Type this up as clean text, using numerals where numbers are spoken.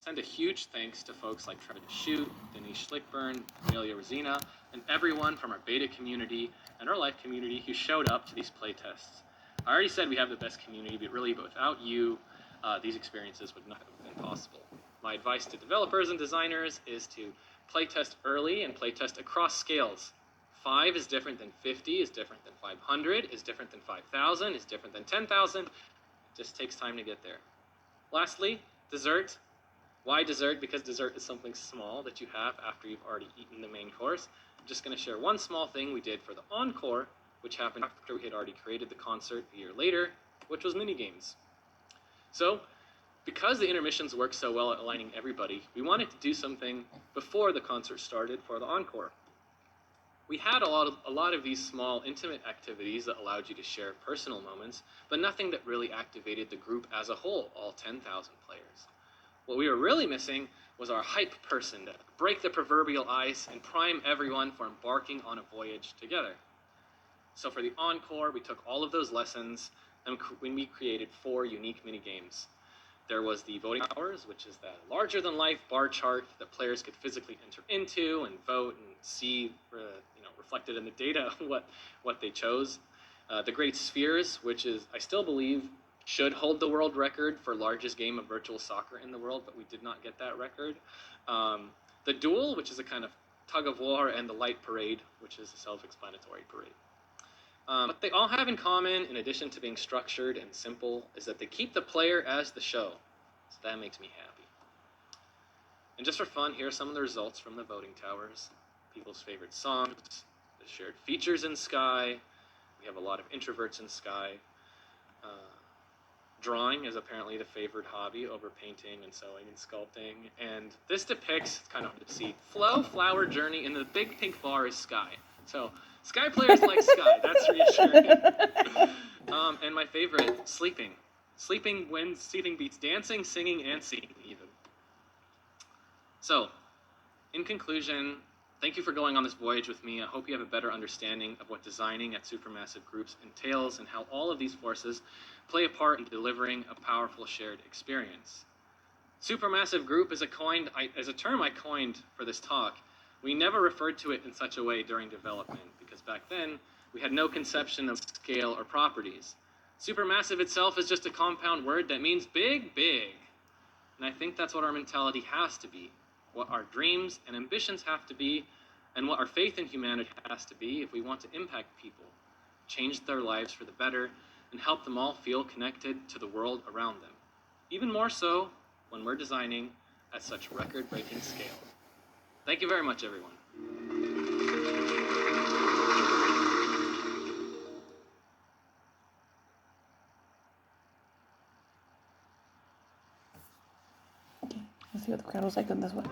send a huge thanks to folks like Trevor Deschute, Denise Schlickburn, Amelia Rosina, and everyone from our beta community and our live community who showed up to these playtests. I already said we have the best community, but without you, these experiences would not have been possible. My advice to developers and designers is to playtest early and playtest across scales. 5 is different than 50, is different than 500, is different than 5,000, is different than 10,000. It just takes time to get there. Lastly, dessert. Why dessert? Because dessert is something small that you have after you've already eaten the main course. I'm just going to share one small thing we did for the encore, which happened after we had already created the concert a year later, which was minigames. So, because the intermissions work so well at aligning everybody, we wanted to do something before the concert started for the encore. We had a lot of these small, intimate activities that allowed you to share personal moments, but nothing that really activated the group as a whole, all 10,000 players. What we were really missing was our hype person to break the proverbial ice and prime everyone for embarking on a voyage together. So for the encore, we took all of those lessons and we created 4 unique mini games. There was the voting hours, which is that larger-than-life bar chart that players could physically enter into and vote and see, reflected in the data what they chose. The Great Spheres, which is, I still believe, should hold the world record for largest game of virtual soccer in the world, but we did not get that record. The Duel, which is a kind of tug of war, and the Light Parade, which is a self-explanatory parade. What they all have in common, in addition to being structured and simple, is that they keep the player as the show. So that makes me happy. And just for fun, here are some of the results from the voting towers. People's favorite songs, the shared features in Sky. We have a lot of introverts in Sky. Drawing is apparently the favored hobby over painting and sewing and sculpting. And this depicts, kind of hard to see, Flow, Flower, Journey, and the big pink bar is Sky. So Sky players like Sky, that's reassuring. And my favorite, sleeping. Sleeping wins, sleeping beats dancing, singing, and singing even. So, in conclusion, thank you for going on this voyage with me. I hope you have a better understanding of what designing at Supermassive Groups entails and how all of these forces play a part in delivering a powerful shared experience. Supermassive Group is a term I coined for this talk. We never referred to it in such a way during development because back then we had no conception of scale or properties. Supermassive itself is just a compound word that means big, big. And I think that's what our mentality has to be, what our dreams and ambitions have to be, and what our faith in humanity has to be if we want to impact people, change their lives for the better, and help them all feel connected to the world around them. Even more so when we're designing at such record-breaking scale. Thank you very much, everyone. Okay, let's see what the crowd was like on this one.